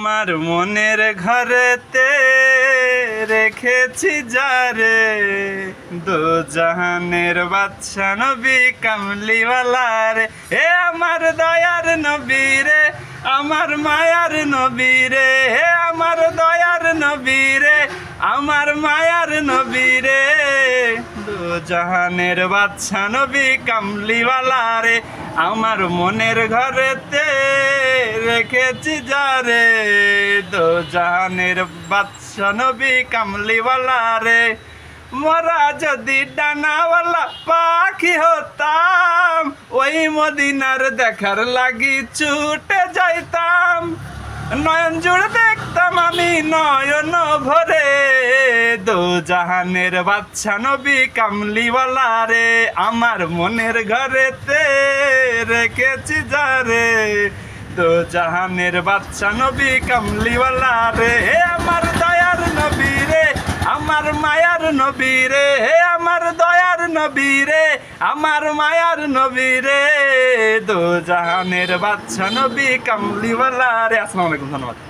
আমার মনের ঘরেতে রেখেছি যারে, দো জাহানের বাদশা নবী কামলিওয়ালা রে। হে আমার দয়ার নবী রে, আমার মায়ার নবী রে, হে আমার দয়ার নবী রে, আমার মায়ার নবী রে, দো জাহানের বাদশা নবী কামলিওয়ালা রে। আমার মনের ঘরেতে রেখেছি যারে, দো জাহানের বাদশা নবী কামলিওয়ালা রে। মোরা যদি ডানাওয়ালা পাখি হতাম, ওই মদিনার দেখার লাগি ছুটে যাইতাম। নয়ন জুড়ে দেখতাম আমি নয়ন ভরে, দো জাহানের বাদশা নবী কামলিওয়ালা রে। আমার মনের ঘরেতে রেখেছি যারে, দো জাহানের বাদশা নবী কামলিওয়ালা রে। হে আমার দয়ার নবী রে, আমার মায়ার নবী রে, হে আমার দয়ার নবী রে, আমার মায়ার নবী রে, দো জাহানের বাদশা নবী কামলিওয়ালা রে। আসসালামু আলাইকুম, ধন্যবাদ।